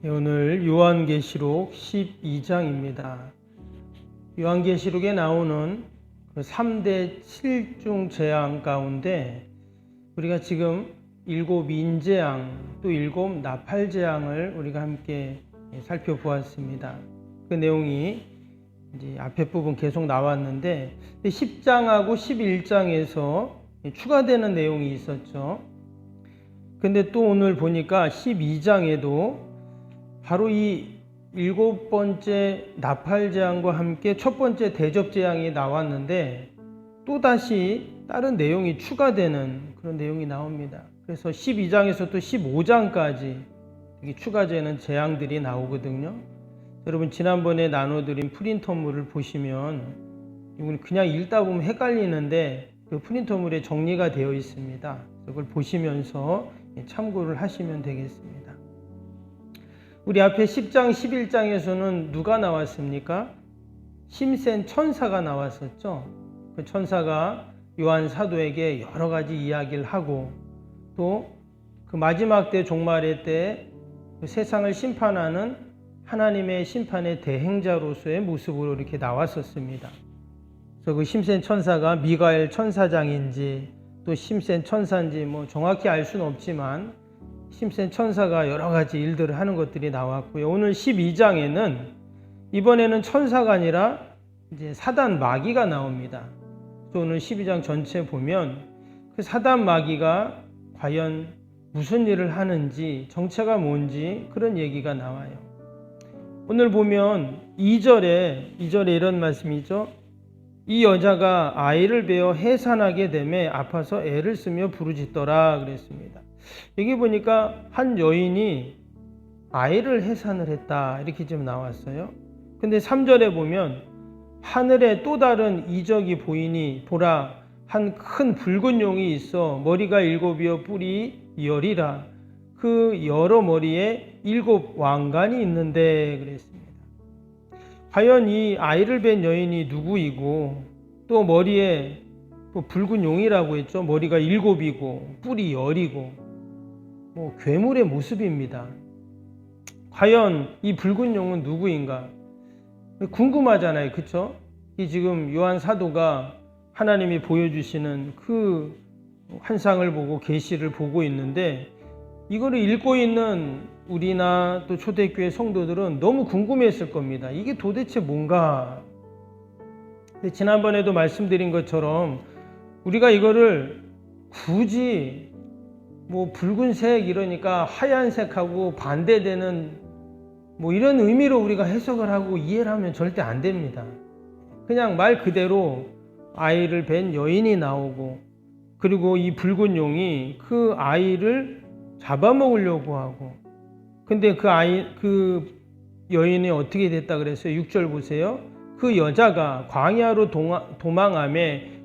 오늘 요한계시록 12장입니다. 요한계시록에 나오는 그 3대 7중 재앙 가운데 우리가 지금 7 인재앙 또 7 나팔재앙을 우리가 함께 살펴보았습니다. 그 내용이 이제 앞에 부분 계속 나왔는데 10장하고 11장에서 추가되는 내용이 있었죠. 근데 또 오늘 보니까 12장에도 바로 이 7번째 나팔재앙과 함께 첫 번째 대접재앙이 나왔는데 또다시 다른 내용이 추가되는 그런 내용이 나옵니다. 그래서 12장에서 또 15장까지 추가되는 재앙들이 나오거든요. 여러분 지난번에 나눠드린 프린터물을 보시면 이건 그냥 읽다 보면 헷갈리는데 그 프린터물에 정리가 되어 있습니다. 그걸 보시면서 참고를 하시면 되겠습니다. 우리 앞에 10장, 11장에서는 누가 나왔습니까? 힘센 천사가 나왔었죠. 그 천사가 요한 사도에게 여러 가지 이야기를 하고 또 그 마지막 때 종말의 때 그 세상을 심판하는 하나님의 심판의 대행자로서의 모습으로 이렇게 나왔었습니다. 그래서 그 힘센 천사가 미가엘 천사장인지 또 힘센 천사인지 뭐 정확히 알 수는 없지만 힘센 천사가 여러 가지 일들을 하는 것들이 나왔고요. 오늘 12장에는 이번에는 천사가 아니라 이제 사단 마귀가 나옵니다. 오늘 12장 전체 보면 그 사단 마귀가 과연 무슨 일을 하는지 정체가 뭔지 그런 얘기가 나와요. 오늘 보면 2절에 이런 말씀이죠. 이 여자가 아이를 베어 해산하게 되매 아파서 애를 쓰며 부르짖더라 그랬습니다. 여기 보니까 한 여인이 아이를 해산을 했다 이렇게 좀 나왔어요. 근데 3절에 보면 하늘에 또 다른 이적이 보이니 보라 한 큰 붉은 용이 있어 머리가 7이요 뿔이 10이라 그 여러 머리에 7 왕관이 있는데 그랬습니다. 과연 이 아이를 뵌 여인이 누구이고 또 머리에 붉은 용이라고 했죠. 머리가 7이고 뿔이 10이고 괴물의 모습입니다. 과연 이 붉은 용은 누구인가? 궁금하잖아요. 그렇죠? 이 지금 요한 사도가 하나님이 보여주시는 그 환상을 보고 계시를 보고 있는데 이거를 읽고 있는 우리나 또 초대교회 성도들은 너무 궁금했을 겁니다. 이게 도대체 뭔가? 근데 지난번에도 말씀드린 것처럼 우리가 이거를 굳이 붉은색 이러니까 하얀색하고 반대되는 이런 의미로 우리가 해석을 하고 이해를 하면 절대 안 됩니다. 그냥 말 그대로 아이를 뵌 여인이 나오고 그리고 이 붉은 용이 그 아이를 잡아먹으려고 하고 근데 그 여인이 어떻게 됐다 그랬어요? 6절 보세요. 그 여자가 광야로 도망하며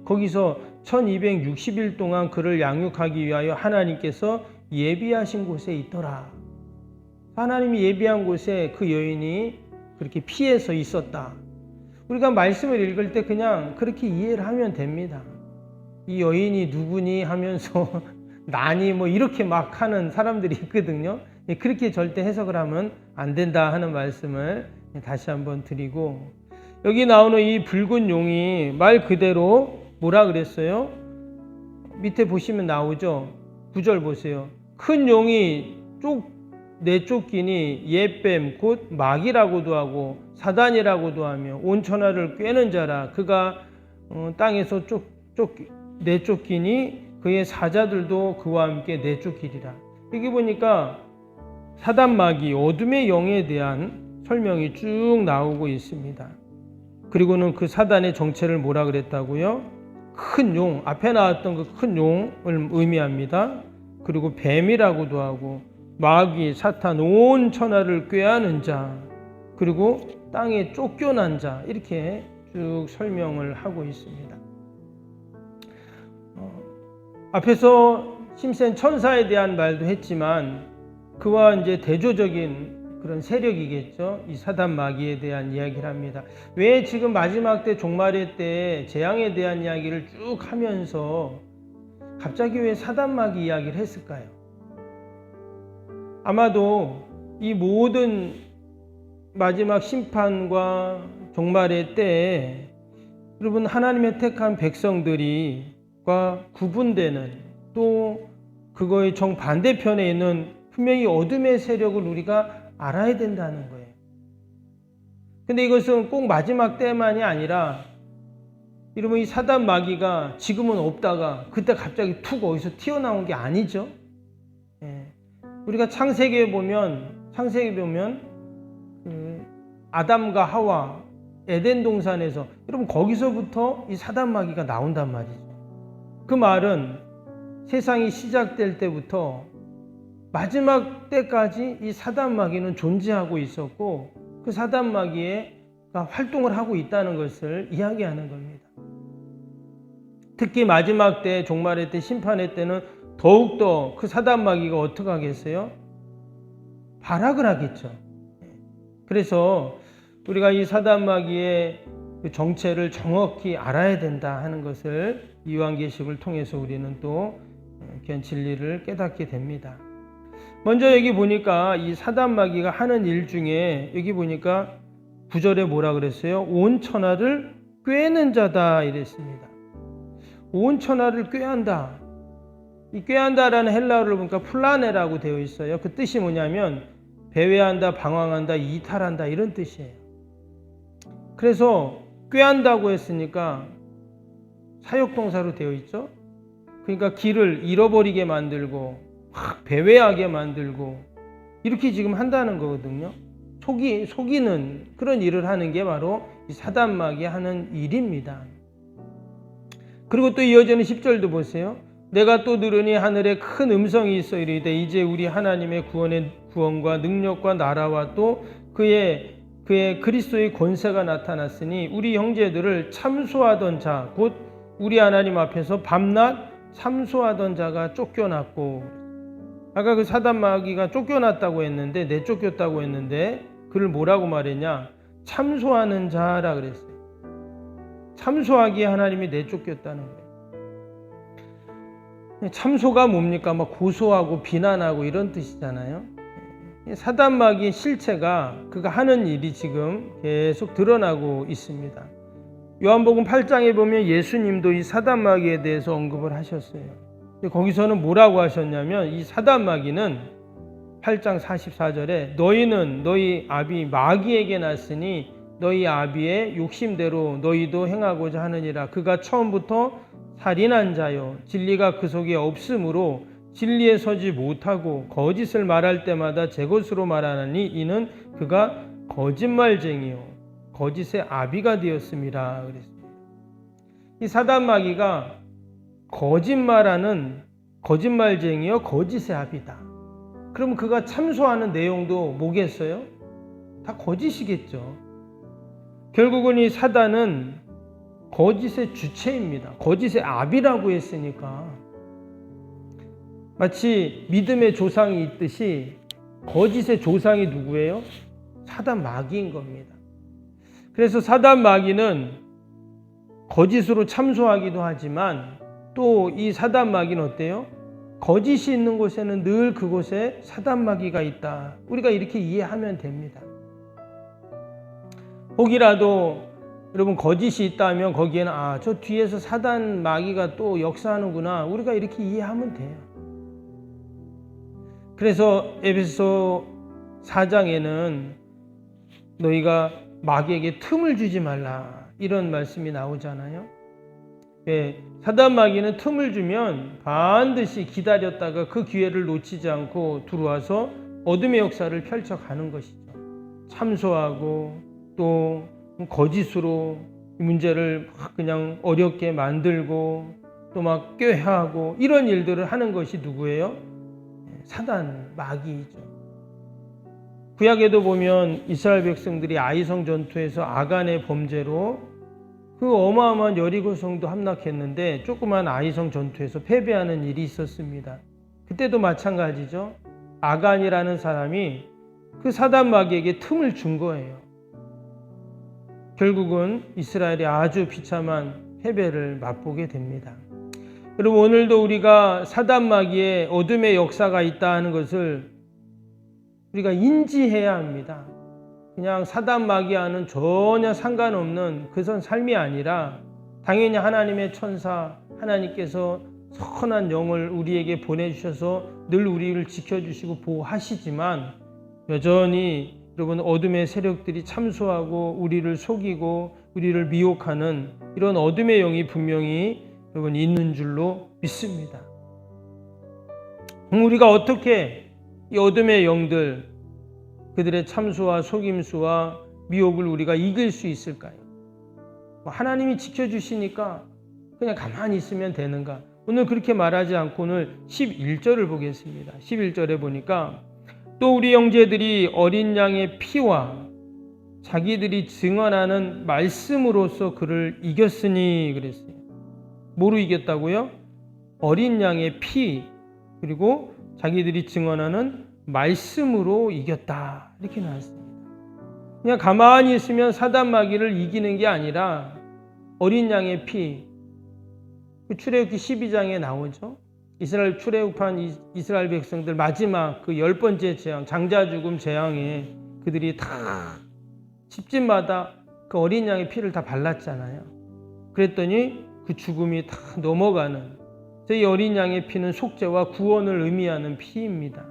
거기서 1260일 동안 그를 양육하기 위하여 하나님께서 예비하신 곳에 있더라. 하나님이 예비한 곳에 그 여인이 그렇게 피해서 있었다. 우리가 말씀을 읽을 때 그냥 그렇게 이해를 하면 됩니다. 이 여인이 누구니 하면서 나니 이렇게 막 하는 사람들이 있거든요. 그렇게 절대 해석을 하면 안 된다 하는 말씀을 다시 한번 드리고 여기 나오는 이 붉은 용이 말 그대로 뭐라 그랬어요? 밑에 보시면 나오죠. 9절 보세요. 큰 용이 내쫓기니 옛뱀 곧 마귀라고도 하고 사단이라고도 하며 온 천하를 꿰는 자라. 그가 땅에서 내쫓기니 그의 사자들도 그와 함께 내쫓기리라. 여기 보니까 사단 마귀 어둠의 영에 대한 설명이 쭉 나오고 있습니다. 그리고는 그 사단의 정체를 뭐라 그랬다고요? 큰 용, 앞에 나왔던 그 큰 용을 의미합니다. 그리고 뱀이라고도 하고 마귀, 사탄, 온 천하를 꾀하는 자, 그리고 땅에 쫓겨난 자 이렇게 쭉 설명을 하고 있습니다. 앞에서 힘센 천사에 대한 말도 했지만 그와 이제 대조적인 그런 세력이겠죠. 이 사단 마귀에 대한 이야기를 합니다. 왜 지금 마지막 때 종말의 때 재앙에 대한 이야기를 쭉 하면서 갑자기 왜 사단 마귀 이야기를 했을까요? 아마도 이 모든 마지막 심판과 종말의 때에 여러분 하나님의 택한 백성들이과 구분되는 또 그거의 정반대편에 있는 분명히 어둠의 세력을 우리가 알아야 된다는 거예요. 근데 이것은 꼭 마지막 때만이 아니라 여러분 이 사단 마귀가 지금은 없다가 그때 갑자기 툭 어디서 튀어나온 게 아니죠. 우리가 창세기에 보면 아담과 하와 에덴 동산에서 여러분 거기서부터 이 사단 마귀가 나온단 말이죠. 그 말은 세상이 시작될 때부터 마지막 때까지 이 사단 마귀는 존재하고 있었고 그 사단 마귀가 활동을 하고 있다는 것을 이야기하는 겁니다. 특히 마지막 때, 종말의 때, 심판의 때는 더욱더 그 사단 마귀가 어떻게 하겠어요? 발악을 하겠죠. 그래서 우리가 이 사단 마귀의 그 정체를 정확히 알아야 된다 하는 것을 요한계시록을 통해서 우리는 또 귀한 진리를 깨닫게 됩니다. 먼저 여기 보니까 이 사단 마귀가 하는 일 중에 여기 보니까 9절에 뭐라 그랬어요? 온 천하를 꿰는 자다 이랬습니다. 온 천하를 꿰한다. 이 꿰한다라는 헬라어를 보니까 플라네라고 되어 있어요. 그 뜻이 뭐냐면 배회한다, 방황한다, 이탈한다 이런 뜻이에요. 그래서 꿰한다고 했으니까 사역동사로 되어 있죠. 그러니까 길을 잃어버리게 만들고 확 배회하게 만들고 이렇게 지금 한다는 거거든요. 속이는 그런 일을 하는 게 바로 이 사단 마귀 하는 일입니다. 그리고 또 이어지는 10절도 보세요. 내가 또 들으니 하늘에 큰 음성이 있어 이르되 이제 우리 하나님의 구원과 능력과 나라와 또 그의 그리스도의 권세가 나타났으니 우리 형제들을 참소하던 자 곧 우리 하나님 앞에서 밤낮 참소하던 자가 쫓겨났고 아까 그 사단 마귀가 쫓겨났다고 했는데 내쫓겼다고 했는데 그를 뭐라고 말했냐? 참소하는 자라 그랬어요. 참소하기에 하나님이 내쫓겼다는 거예요. 참소가 뭡니까? 막 고소하고 비난하고 이런 뜻이잖아요. 사단 마귀의 실체가 그가 하는 일이 지금 계속 드러나고 있습니다. 요한복음 8장에 보면 예수님도 이 사단 마귀에 대해서 언급을 하셨어요. 거기서는 뭐라고 하셨냐면 이 사단 마귀는 8장 44절에 너희는 너희 아비 마귀에게 났으니 너희 아비의 욕심대로 너희도 행하고자 하느니라. 그가 처음부터 살인한 자요 진리가 그 속에 없으므로 진리에 서지 못하고 거짓을 말할 때마다 제 것으로 말하나니 이는 그가 거짓말쟁이요 거짓의 아비가 되었음이라 그랬습니다. 이 사단 마귀가 거짓말하는 거짓말쟁이요 거짓의 아비다. 그럼 그가 참소하는 내용도 뭐겠어요? 다 거짓이겠죠. 결국은 이 사단은 거짓의 주체입니다. 거짓의 아비라고 했으니까 마치 믿음의 조상이 있듯이 거짓의 조상이 누구예요? 사단 마귀인 겁니다. 그래서 사단 마귀는 거짓으로 참소하기도 하지만 또 이 사단 마귀는 어때요? 거짓이 있는 곳에는 늘 그곳에 사단 마귀가 있다. 우리가 이렇게 이해하면 됩니다. 혹이라도 여러분 거짓이 있다면 거기에는 저 뒤에서 사단 마귀가 또 역사하는구나. 우리가 이렇게 이해하면 돼요. 그래서 에베소 4장에는 너희가 마귀에게 틈을 주지 말라 이런 말씀이 나오잖아요. 사단 마귀는 틈을 주면 반드시 기다렸다가 그 기회를 놓치지 않고 들어와서 어둠의 역사를 펼쳐가는 것이죠. 참소하고 또 거짓으로 문제를 그냥 어렵게 만들고 또 막 꾀하고 이런 일들을 하는 것이 누구예요? 사단 마귀이죠. 구약에도 보면 이스라엘 백성들이 아이성 전투에서 아간의 범죄로 그 어마어마한 여리고 성도 함락했는데 조그만 아이성 전투에서 패배하는 일이 있었습니다. 그때도 마찬가지죠. 아간이라는 사람이 그 사단 마귀에게 틈을 준 거예요. 결국은 이스라엘이 아주 비참한 패배를 맛보게 됩니다. 여러분 오늘도 우리가 사단 마귀의 어둠의 역사가 있다 하는 것을 우리가 인지해야 합니다. 그냥 사단 마귀와는 전혀 상관없는 그런 삶이 아니라 당연히 하나님의 천사, 하나님께서 선한 영을 우리에게 보내주셔서 늘 우리를 지켜주시고 보호하시지만 여전히 여러분 어둠의 세력들이 참소하고 우리를 속이고 우리를 미혹하는 이런 어둠의 영이 분명히 여러분 있는 줄로 믿습니다. 우리가 어떻게 이 어둠의 영들, 그들의 참소와 속임수와 미혹을 우리가 이길 수 있을까요? 하나님이 지켜주시니까 그냥 가만히 있으면 되는가? 오늘 그렇게 말하지 않고 오늘 11절을 보겠습니다. 11절에 보니까 또 우리 형제들이 어린 양의 피와 자기들이 증언하는 말씀으로써 그를 이겼으니 그랬어요. 뭐로 이겼다고요? 어린 양의 피 그리고 자기들이 증언하는 말씀으로 이겼다 이렇게 나왔습니다. 그냥 가만히 있으면 사단 마귀를 이기는 게 아니라 어린 양의 피, 출애굽기 12장에 나오죠. 이스라엘 출애굽한 이스라엘 백성들 마지막 그 10번째 재앙, 장자 죽음 재앙에 그들이 다 집집마다 그 어린 양의 피를 다 발랐잖아요. 그랬더니 그 죽음이 다 넘어가는 이 어린 양의 피는 속죄와 구원을 의미하는 피입니다.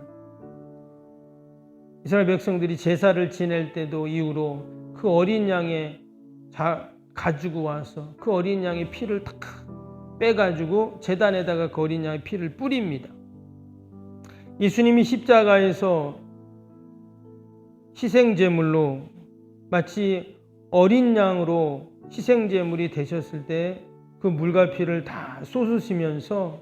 이스라엘 백성들이 제사를 지낼 때도 이후로 그 어린 양의 가지고 와서 그 어린 양의 피를 탁 빼가지고 제단에다가 그 어린 양의 피를 뿌립니다. 예수님이 십자가에서 희생제물로 마치 어린 양으로 희생제물이 되셨을 때 그 물과 피를 다 쏟으시면서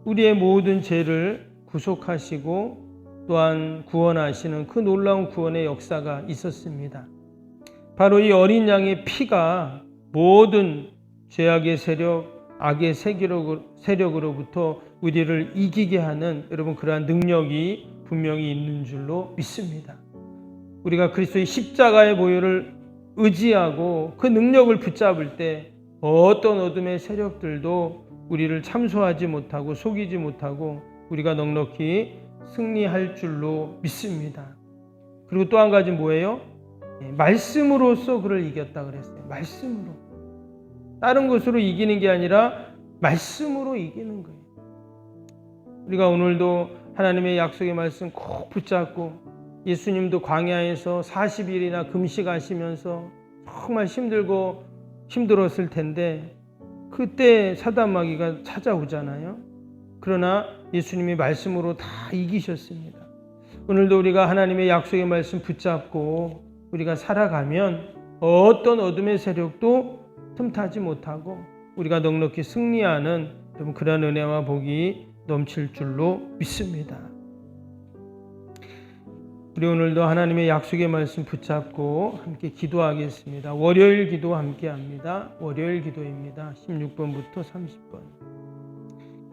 우리의 모든 죄를 구속하시고 또한 구원하시는 그 놀라운 구원의 역사가 있었습니다. 바로 이 어린 양의 피가 모든 죄악의 세력, 악의 세력으로부터 우리를 이기게 하는 여러분 그러한 능력이 분명히 있는 줄로 믿습니다. 우리가 그리스도의 십자가의 보혈을 의지하고 그 능력을 붙잡을 때 어떤 어둠의 세력들도 우리를 참소하지 못하고 속이지 못하고 우리가 넉넉히 승리할 줄로 믿습니다. 그리고 또 한 가지 뭐예요? 말씀으로써 그를 이겼다 그랬어요. 말씀으로. 다른 것으로 이기는 게 아니라 말씀으로 이기는 거예요. 우리가 오늘도 하나님의 약속의 말씀 꼭 붙잡고 예수님도 광야에서 40일이나 금식하시면서 정말 힘들었을 텐데 그때 사단 마귀가 찾아오잖아요. 그러나 예수님이 말씀으로 다 이기셨습니다. 오늘도 우리가 하나님의 약속의 말씀 붙잡고 우리가 살아가면 어떤 어둠의 세력도 틈타지 못하고 우리가 넉넉히 승리하는 그런 은혜와 복이 넘칠 줄로 믿습니다. 우리 오늘도 하나님의 약속의 말씀 붙잡고 함께 기도하겠습니다. 월요일 기도 함께 합니다. 월요일 기도입니다. 16번부터 30번.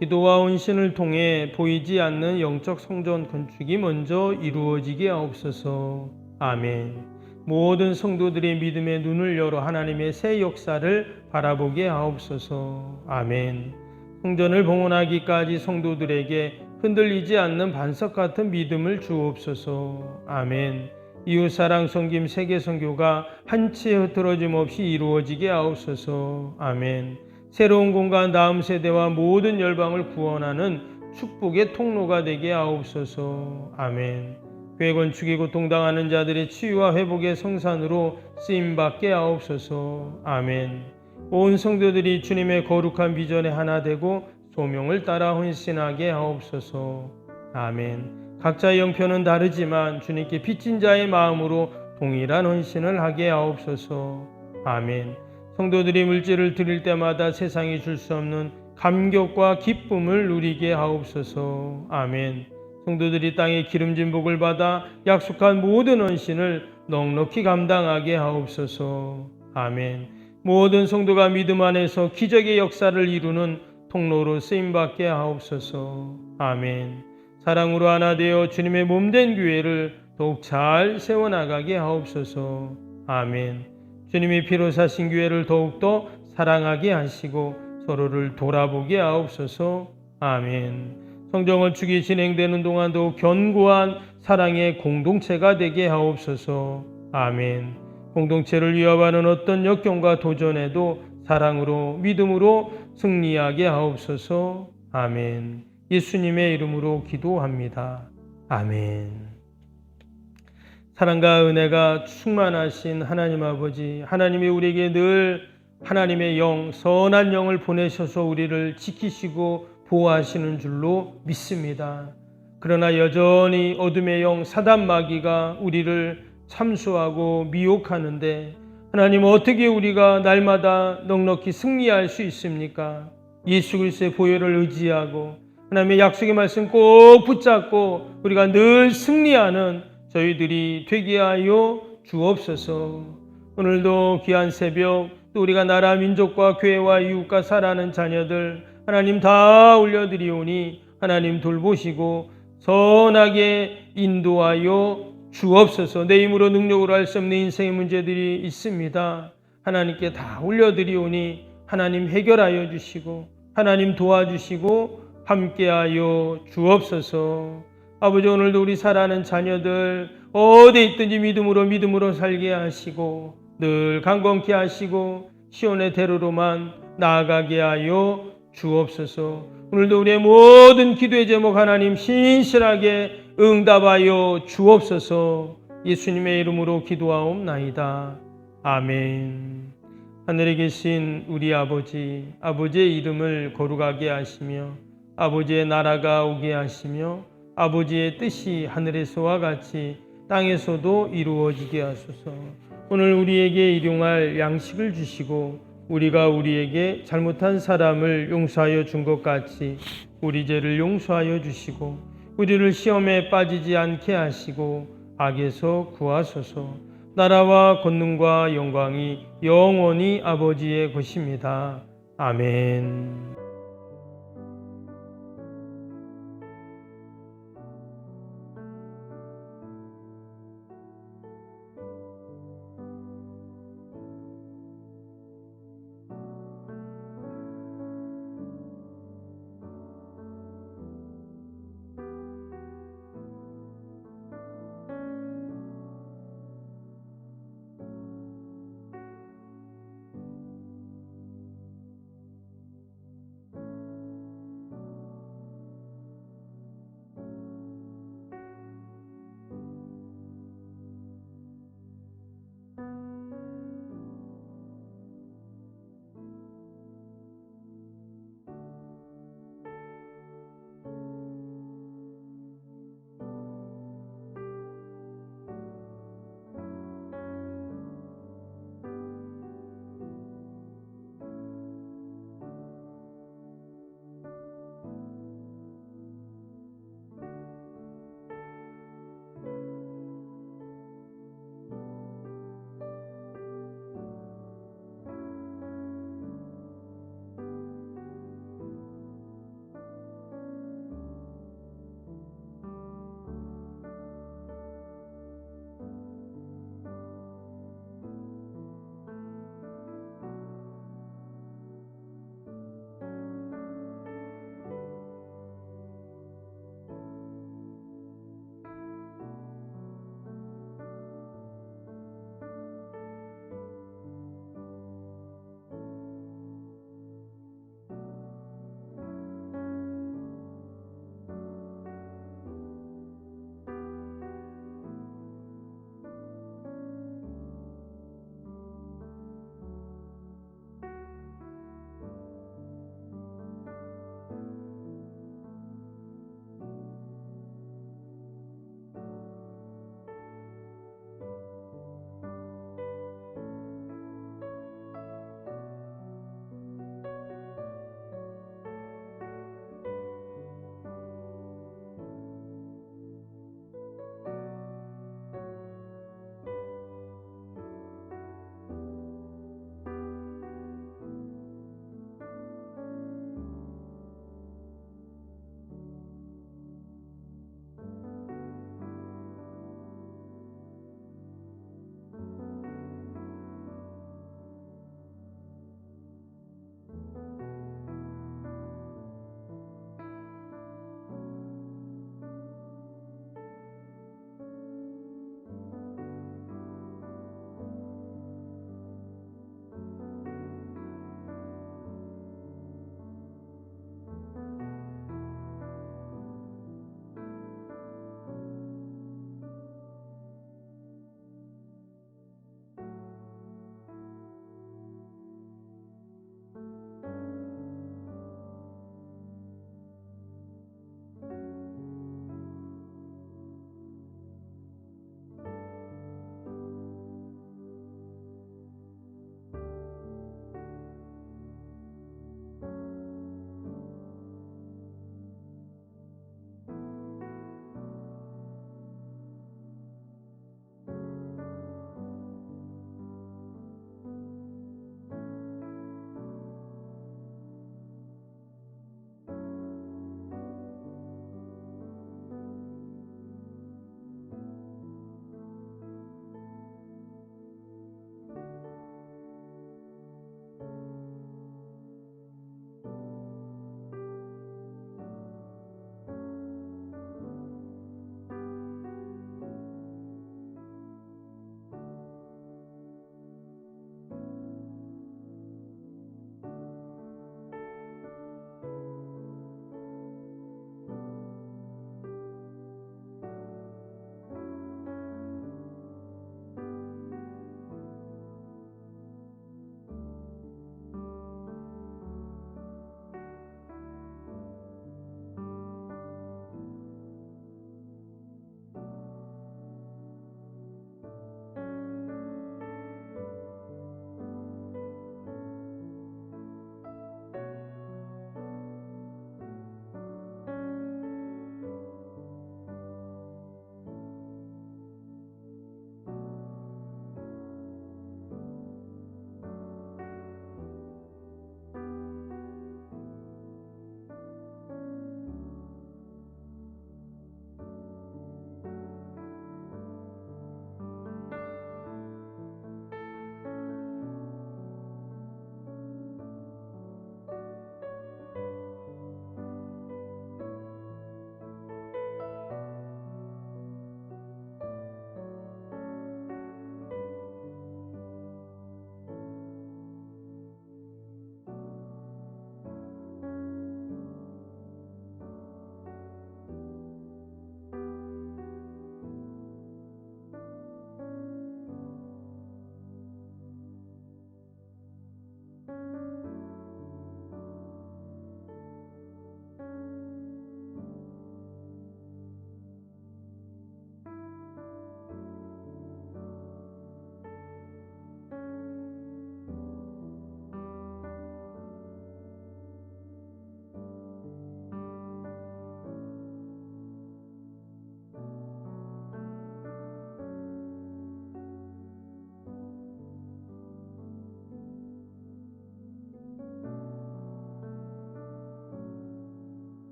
기도와 헌신을 통해 보이지 않는 영적 성전 건축이 먼저 이루어지게 하옵소서. 아멘. 모든 성도들의 믿음의 눈을 열어 하나님의 새 역사를 바라보게 하옵소서. 아멘. 성전을 봉헌하기까지 성도들에게 흔들리지 않는 반석 같은 믿음을 주옵소서. 아멘. 이웃사랑 섬김 세계선교가 한치의 흐트러짐 없이 이루어지게 하옵소서. 아멘. 새로운 공간 다음 세대와 모든 열방을 구원하는 축복의 통로가 되게 하옵소서. 아멘. 교회 건축에 고통당하는 자들의 치유와 회복의 성산으로 쓰임받게 하옵소서. 아멘. 온 성도들이 주님의 거룩한 비전에 하나 되고 소명을 따라 헌신하게 하옵소서. 아멘. 각자의 형편은 다르지만 주님께 빚진 자의 마음으로 동일한 헌신을 하게 하옵소서. 아멘. 성도들이 물질을 드릴 때마다 세상이 줄 수 없는 감격과 기쁨을 누리게 하옵소서. 아멘. 성도들이 땅의 기름진 복을 받아 약속한 모든 헌신을 넉넉히 감당하게 하옵소서. 아멘. 모든 성도가 믿음 안에서 기적의 역사를 이루는 통로로 쓰임받게 하옵소서. 아멘. 사랑으로 하나 되어 주님의 몸된 교회를 더욱 잘 세워나가게 하옵소서. 아멘. 주님이 피로 사신 교회를 더욱더 사랑하게 하시고 서로를 돌아보게 하옵소서. 아멘. 성정언축이 진행되는 동안도 견고한 사랑의 공동체가 되게 하옵소서. 아멘. 공동체를 위협하는 어떤 역경과 도전에도 사랑으로 믿음으로 승리하게 하옵소서. 아멘. 예수님의 이름으로 기도합니다. 아멘. 사랑과 은혜가 충만하신 하나님 아버지, 하나님이 우리에게 늘 하나님의 영, 선한 영을 보내셔서 우리를 지키시고 보호하시는 줄로 믿습니다. 그러나 여전히 어둠의 영 사단 마귀가 우리를 참수하고 미혹하는데 하나님, 어떻게 우리가 날마다 넉넉히 승리할 수 있습니까? 예수 그리스도의 보혈을 의지하고 하나님의 약속의 말씀 꼭 붙잡고 우리가 늘 승리하는 저희들이 되게 하여 주옵소서. 오늘도 귀한 새벽, 또 우리가 나라 민족과 교회와 이웃과 살아가는 자녀들 하나님 다 올려드리오니 하나님 돌보시고 선하게 인도하여 주옵소서. 내 힘으로 능력으로 할 수 없는 인생의 문제들이 있습니다. 하나님께 다 올려드리오니 하나님 해결하여 주시고 하나님 도와주시고 함께하여 주옵소서. 아버지, 오늘도 우리 살아가는 자녀들 어디 있든지 믿음으로 살게 하시고 늘 강건케 하시고 시온의 대로로만 나아가게 하여 주옵소서. 오늘도 우리의 모든 기도의 제목 하나님 신실하게 응답하여 주옵소서. 예수님의 이름으로 기도하옵나이다. 아멘. 하늘에 계신 우리 아버지, 아버지의 이름을 거룩하게 하시며 아버지의 나라가 오게 하시며 아버지의 뜻이 하늘에서와 같이 땅에서도 이루어지게 하소서. 오늘 우리에게 일용할 양식을 주시고 우리가 우리에게 잘못한 사람을 용서하여 준 것 같이 우리 죄를 용서하여 주시고 우리를 시험에 빠지지 않게 하시고 악에서 구하소서. 나라와 권능과 영광이 영원히 아버지의 것입니다. 아멘.